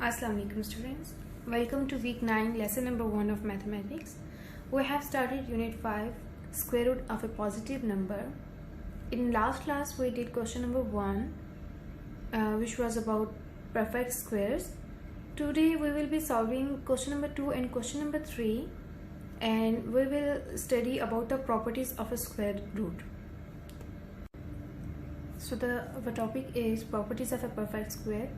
Assalamu alaikum students. Welcome to week 9 lesson number 1 of mathematics. We have started unit 5 square root of a positive number. In last class we did question number 1 which was about perfect squares. Today we will be solving question number 2 and question number 3, and we will study about the properties of a square root. So the topic is properties of a perfect square.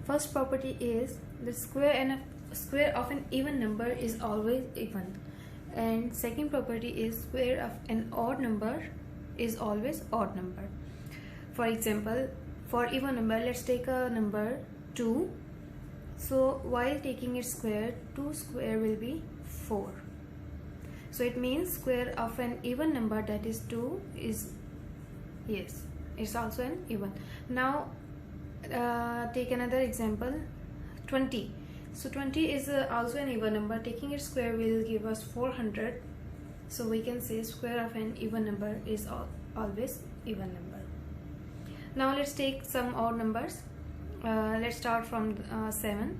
First property is the square of an even number is always even, and second property is square of an odd number is always odd number. For example, for even number, let's take a number 2. So while taking its square, 2 square will be 4. So it means square of an even number, that is 2, is yes, it's also an even. Now take another example, 20. So 20 is also an even number. Taking its square will give us 400. So we can say square of an even number is always even number. Now let's take some odd numbers. Let's start from 7.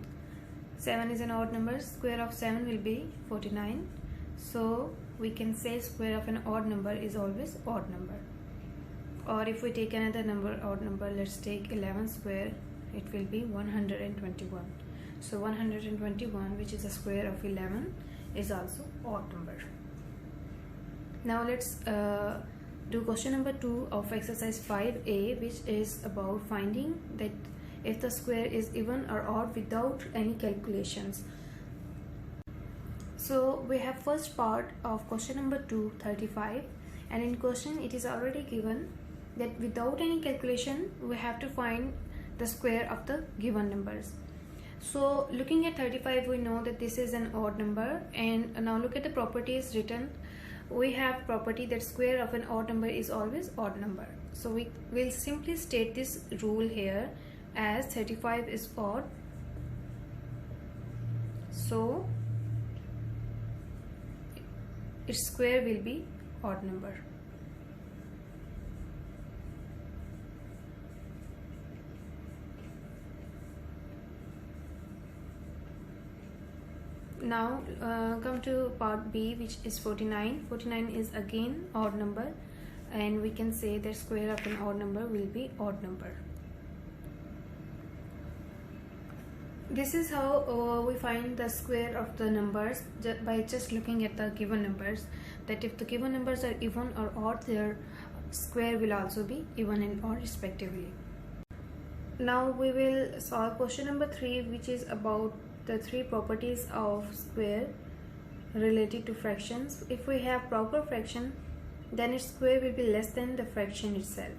7 is an odd number. Square of 7 will be 49. So we can say square of an odd number is always odd number. Or if we take another number, odd number, let's take 11 square, it will be 121. So 121, which is a square of 11, is also odd number. Now let's do question number 2 of exercise 5a, which is about finding that if the square is even or odd without any calculations. So we have first part of question number 2, 35, and in question it is already given that without any calculation we have to find the square of the given numbers. So looking at 35, we know that this is an odd number, and now look at the properties written. We have property that square of an odd number is always odd number. So we will simply state this rule here as 35 is odd, so its square will be odd number. Now come to part B, which is 49. 49 is again odd number, and we can say that square of an odd number will be odd number. This is how we find the square of the numbers by just looking at the given numbers, that if the given numbers are even or odd, their square will also be even and odd respectively. Now we will solve question number 3, which is about the 3 properties of square related to fractions. If we have proper fraction, then its square will be less than the fraction itself.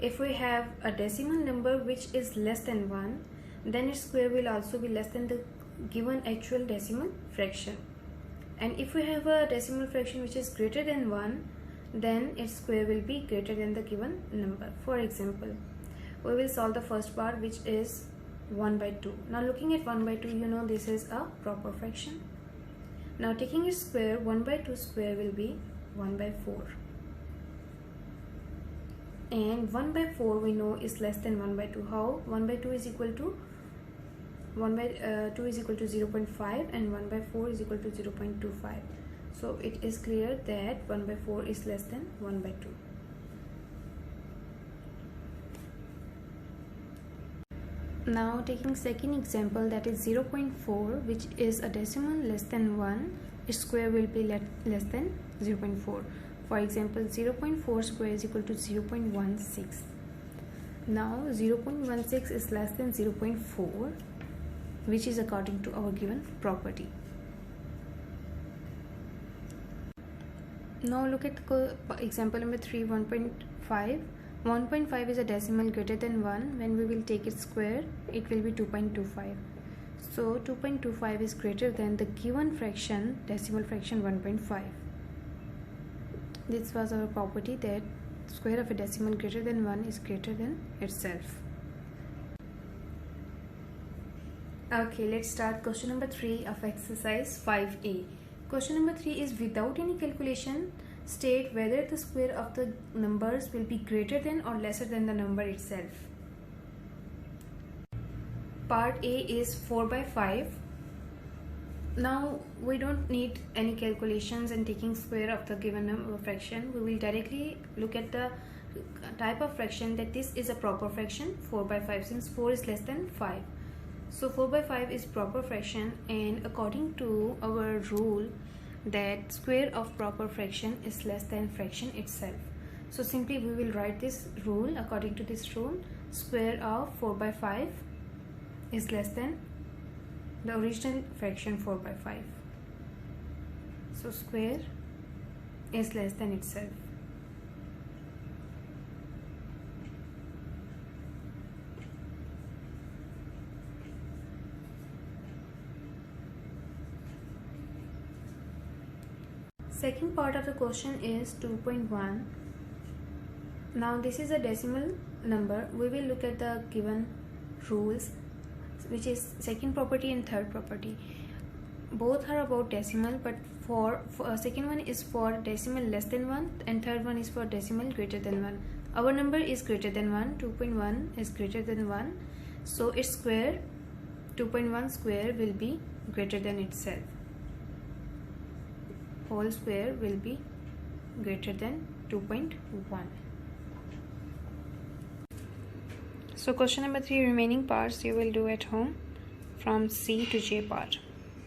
If we have a decimal number which is less than 1, then its square will also be less than the given actual decimal fraction. And if we have a decimal fraction which is greater than 1, then its square will be greater than the given number. For example, we will solve the first part, which is 1 by 2. Now looking at 1 by 2, you know this is a proper fraction. Now taking its square, 1 by 2 square will be 1 by 4. And 1 by 4 we know is less than 1 by 2. How? 1 by 2 is equal to 1 by 2 is equal to 0.5, and 1 by 4 is equal to 0.25. So it is clear that 1 by 4 is less than 1 by 2. Now taking second example, that is 0.4, which is a decimal less than 1, its square will be less than 0.4. For example, 0.4 square is equal to 0.16. Now 0.16 is less than 0.4, which is according to our given property. Now look at example number 3, 1.5. 1.5 is a decimal greater than 1. When we will take its square, it will be 2.25. So 2.25 is greater than the given fraction, decimal fraction 1.5. This was our property that square of a decimal greater than 1 is greater than itself. Okay, let's start question number 3 of exercise 5a. Question number 3 is without any calculation, state whether the square of the numbers will be greater than or lesser than the number itself. part A is 4 by 5. Now we don't need any calculations and taking square of the given number fraction. We will directly look at the type of fraction, that this is a proper fraction, 4 by 5, since 4 is less than 5. So 4 by 5 is proper fraction, and according to our rule that square of proper fraction is less than fraction itself. So simply we will write this rule. According to this rule, square of 4 by 5 is less than the original fraction 4 by 5. So square is less than itself. Second part of the question is 2.1. Now this is a decimal number. We will look at the given rules, which is second property and third property. Both are about decimal, but for second one is for decimal less than 1 and third one is for decimal greater than 1. Our number is greater than 1. 2.1 is greater than 1, so its square, 2.1 square, will be greater than itself. Whole square will be greater than 2.1. So question number 3, remaining parts you will do at home from C to J part.